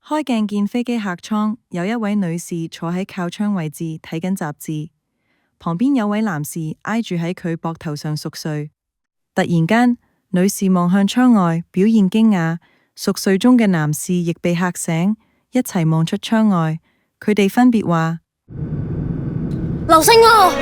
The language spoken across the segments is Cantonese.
開鏡見飛機客艙，有一位女士坐喺靠窗位置睇緊雜誌，旁邊有位男士挨住喺佢膊頭上熟睡。突然間，女士望向窗外，表現驚訝。熟睡中嘅男士亦被嚇醒，一齊望出窗外。佢哋分別話：流星啊！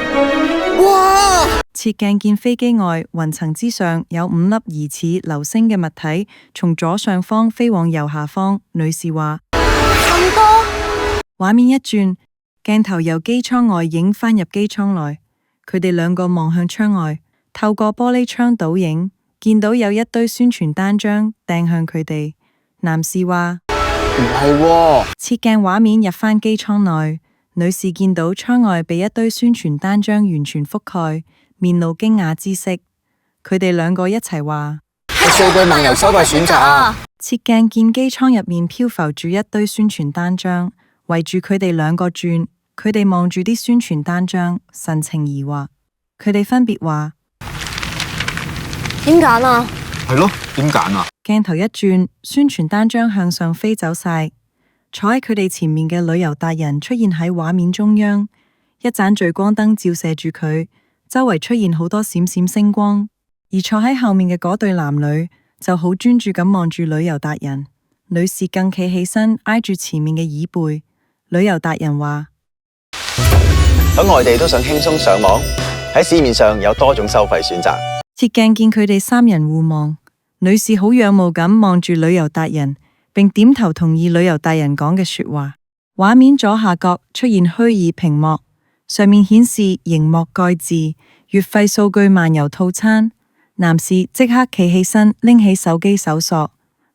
哇！切鏡見飛機外，雲層之上有5粒疑似流星嘅物體，從左上方飛往右下方。女士話：咁多？畫面一轉，鏡頭由機艙外影翻入機艙內。佢哋兩個望向窗外，透過玻璃窗倒影，見到有一堆宣傳單張掟向佢哋。男士話：唔係喎。切鏡畫面入翻機艙內，女士見到窗外被一堆宣傳單張完全覆蓋，面露驚訝之色。佢哋兩個一齊話：數據漫遊收費選擇啊！切鏡見機艙入面漂浮住一堆宣傳單張，圍住佢哋兩個轉。佢哋望住啲宣傳單張，神情疑惑。佢哋分別話：點揀啊？係咯，點揀啊？鏡頭一轉，宣傳單張向上飛走晒。坐喺佢哋前面嘅旅遊達人出現喺畫面中央，一盞聚光燈照射住佢，周圍出現好多閃閃星光。而坐喺後面嘅嗰對男女就好專注咁望住旅遊達人。女士更企起身挨住前面嘅椅背。旅遊達人話：喺外地都想輕鬆上網，喺市面上有多種收費選擇。切鏡見佢哋三人互望，女士好仰慕咁望住旅遊達人，並點頭同意旅遊達人講嘅說話。畫面左下角出現虛擬屏幕，上面顯示熒幕蓋字月費數據漫遊套餐。男士即刻企起身拎起手機搜索。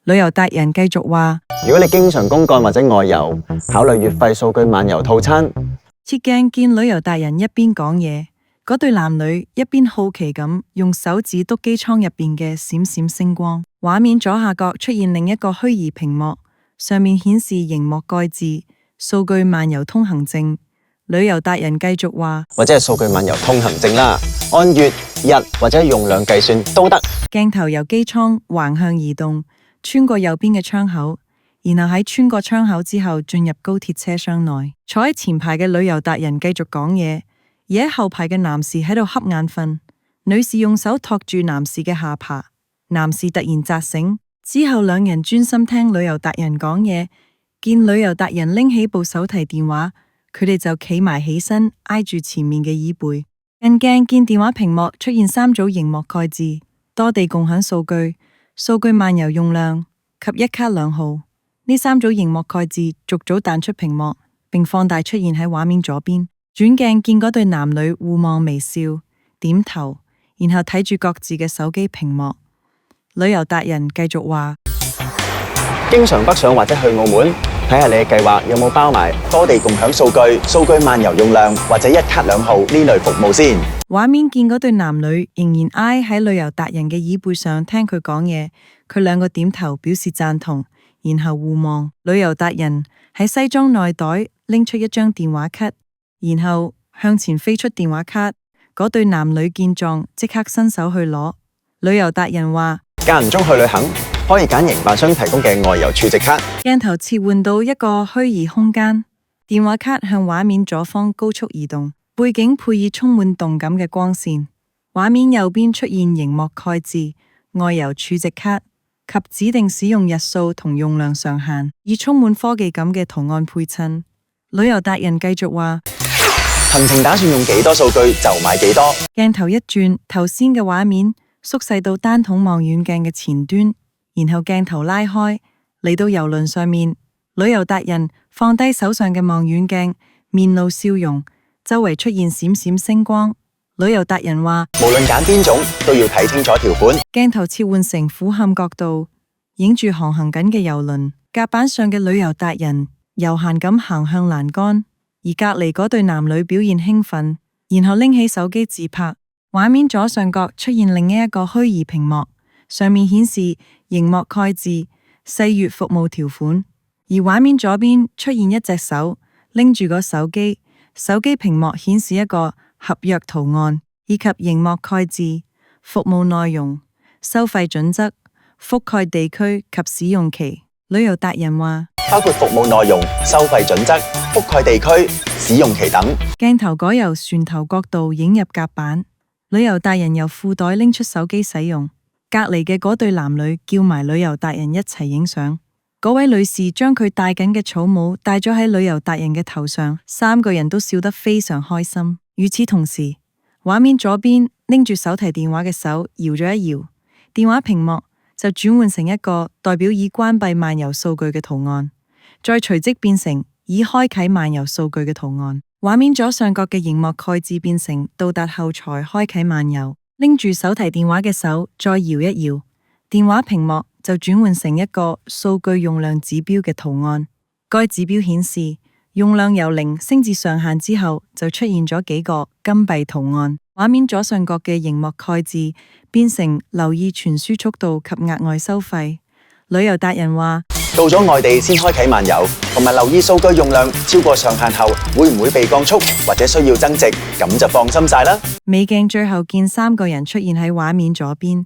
旅遊達人繼續話：如果你經常公幹或者外遊，考慮月費數據漫遊套餐。切鏡見旅遊達人一邊講嘢，嗰對男女一邊好奇咁用手指篤機艙入邊嘅閃閃星光。畫面左下角出現另一個虛擬屏幕，上面顯示熒幕蓋字數據漫遊通行證。旅遊達人繼續話：或者係數據漫遊通行證啦，按月、日或者用量計算都得。鏡頭由機艙橫向移動，穿過右邊嘅窗口，然後喺穿過窗口之後進入高鐵車廂內。坐喺前排嘅旅遊達人繼續講嘢，而喺後排嘅男士喺度瞌眼瞓。女士用手托住男士嘅下巴，男士突然扎醒，之後兩人專心聽旅遊達人講嘢。見旅遊達人拎起部手提電話，佢哋就企埋起身挨住前面嘅椅背。近鏡見電話屏幕出現3組熒幕蓋字，多地共享數據、數據漫遊用量及一卡兩號。呢3組熒幕蓋字逐組彈出屏幕，並放大出現喺畫面左邊。轉鏡見嗰對男女互望微笑，點頭，然後睇住各自嘅手機屏幕。旅遊達人繼續話：經常北上或者去澳門，睇下你嘅計劃有冇包埋多地共享數據、數據漫遊用量或者一卡兩號呢類服務先。畫面見嗰對男女仍然挨喺旅遊達人嘅椅背上聽佢講嘢，佢兩個點頭表示贊同，然後互望。旅遊達人喺西裝內袋拎出一張電話卡，然後向前飛出電話卡。嗰對男女見狀即刻伸手去攞。旅遊達人話：間唔中去旅行，可以揀營辦商提供嘅外遊儲值卡。鏡頭切換到一個虛擬空間，電話卡向畫面左方高速移動，背景配以充滿動感嘅光線。畫面右邊出現熒幕蓋字、外遊儲值卡及指定使用日數同用量上限，以充滿科技感嘅圖案配襯。旅遊達人繼續話：行程打算用幾多數據就買幾多。鏡頭一轉，頭先嘅畫面縮細到單筒望遠鏡嘅前端，然後鏡頭拉開嚟到郵輪上面。旅遊達人放低手上嘅望遠鏡，面露笑容，周圍出現閃閃星光。旅遊達人話：無論揀邊種都要睇清楚條款。鏡頭切換成俯瞰角度，影住航行緊嘅郵輪。甲板上嘅旅遊達人悠閒咁行向欄杆，而隔籬嗰對男女表現興奮，然後拎起手機自拍。畫面左上角出現另一個虛擬屏幕，上面顯示熒幕蓋字細閱服務條款，而畫面左邊出現一隻手拎住個手機，手機屏幕顯示一個合約圖案，以及熒幕蓋字服務內容、收費準則、覆蓋地區及使用期。旅遊達人話：包括服務內容、收費準則、覆蓋地區、使用期等。鏡頭改由船頭角度影入甲板，旅遊達人由褲袋拎出手機使用。隔離嘅嗰對男女叫埋旅遊達人一齊影相。嗰位女士將佢戴緊嘅草帽戴咗喺旅遊達人嘅頭上，三個人都笑得非常開心。與此同時，畫面左邊拎住手提電話嘅手搖咗一搖，電話屏幕就轉換成一個代表已關閉漫遊數據嘅圖案，再隨即變成已開啟漫遊數據嘅圖案。畫面左上角嘅螢幕蓋字變成到達後才開啟漫遊，拎住手提電話嘅手再搖一搖，電話屏幕就轉換成一個數據用量指標嘅圖案。該指標顯示用量由0升至上限之後，就出現咗幾個金幣圖案。畫面左上角嘅螢幕蓋字變成留意傳輸速度及額外收費。旅遊達人話：到咗外地先開啟漫遊，同埋留意數據用量超過上限後會唔會被降速或者需要增值，咁就放心晒啦。美鏡最後見三個人出現喺畫面左邊，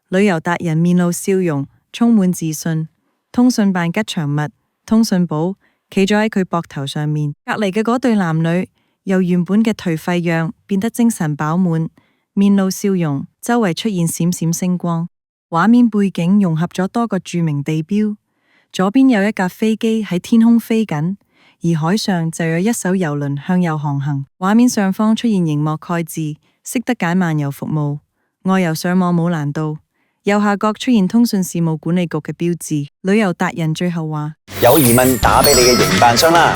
旅遊達人面露笑容，充滿自信。通訊辦吉祥物通訊簿企咗喺佢膊頭上面，隔籬嘅嗰對男女由原本嘅頹廢樣變得精神飽滿，面露笑容，周圍出現閃閃星光。畫面背景融合咗多個著名地標，左邊有一架飛機喺天空飛緊，而海上就有一艘郵輪向右航行。畫面上方出現螢幕蓋字，識得揀漫遊服務，外遊上網冇難度。右下角出現通訊事務管理局嘅標誌。旅遊達人最後話：有疑問打俾你嘅營辦商啦。